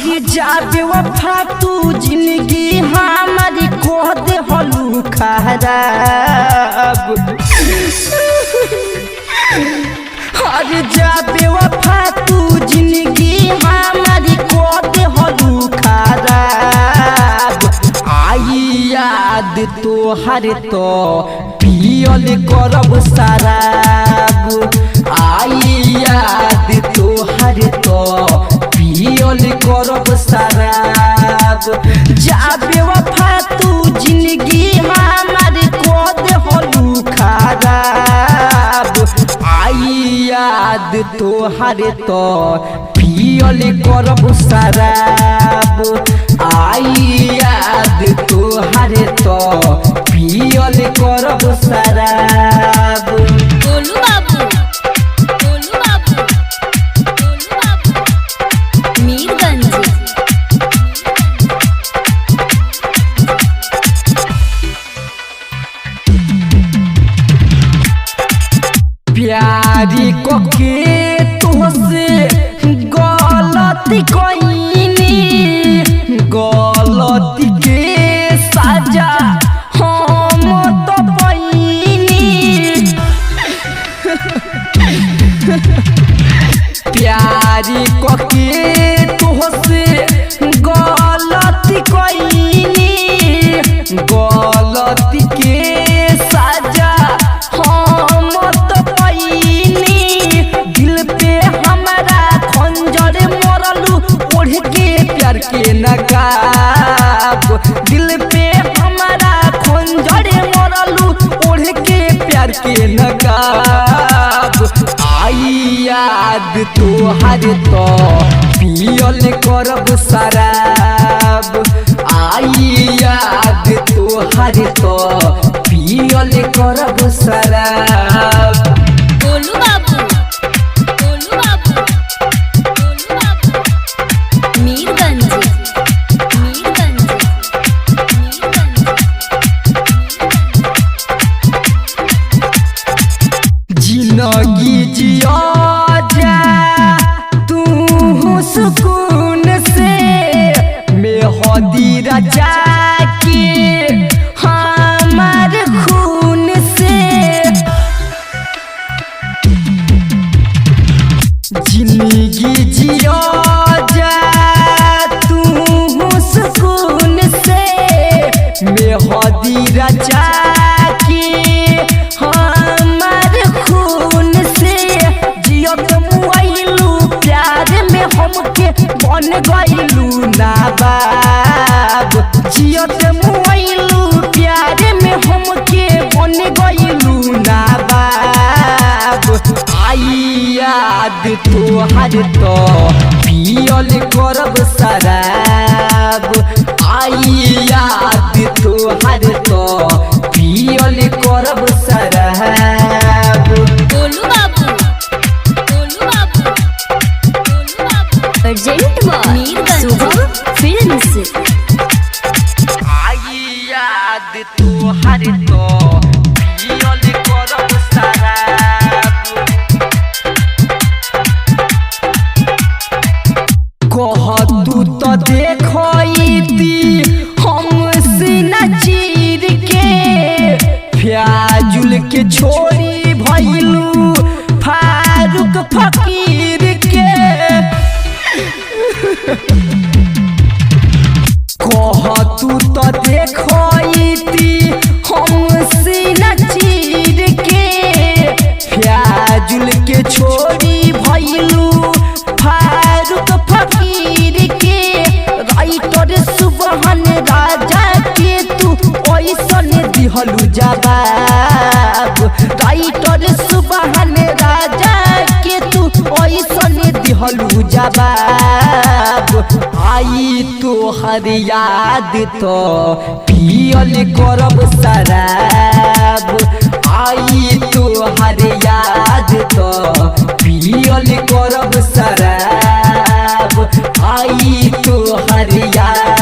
हरी जाबे वफा तू जिंदगी हमारी को दे हलू खराब। हरी जाबे वफा तू जिंदगी हमारी को दे हलू खराब। आई याद तो हर तो पियल करब शराब। आई याद तो हर तो पियल करब शराब। जाबे वफा तू जिंदगी हमारी को दे हलू खराब। आई याद तो हर तो पियल करब शराब। आई याद तो हर तो पियल करब शराब। गोलू बाबू, गोलू बाबू, गोलू बाबू, मीरगंज। प्यारी को के तुझसे गलती कोइनी, गलती के सजा हम तो पाइनी। प्यारी को के तुझसे गलती कोइनी, गलती के सजा हम तो पाइनी। दिल पे हमारा खंजर मरलू ओढ़ के प्यार के नकाब। दिल पे हमारा खंजर मरलू ओढ़ के प्यार के नकाब। आई याद तो हर तो पियल करब शराब। आई याद तो हर तो पियल करब शराब। गोलू बाबू, गोलू बाबू, गोलू बाबू, मीरगंज, मीरगंज, मीरगंज। जिंदगी जिया जा तू सुकून से, मेहदी रचा के हमार खून से। जिंदगी जिया जा तू सुकून से, मेहदी रचा के हमार खून से। जियो तुम आइलू प्यार में हमके बन गइलू नाबाब। जियो तुम आइलू प्यार में हमके बन गइलू नाबाब। आई याद तो हर तो पियल करब शराब। आई याद तो हर तो पियल करब शराब। गोलू बाबू, गोलू बाबू, गोलू बाबू, प्रेजेंट मीरगंज शुभम फिल्म्स। आई याद तो हर तो पियल करब शराब। कह तू तो देखती हम सीना चीर के, फ्याजुल के छोरी भइलू फारूक फकीर के। कह तू तो देखती हम सीना चीर के, फ्याजुल के छोरी भइलू फारूक फकीर के। राइटर सुबहान राजा के तू ओइसन दिहलू जवाब। राइटर सुबहान राजा के तू ओइसन दिहलू जवाब। आई तो हर याद तो पियल करब शराब। आई तो हर याद तो पियल करब शराब। आई तो हर याद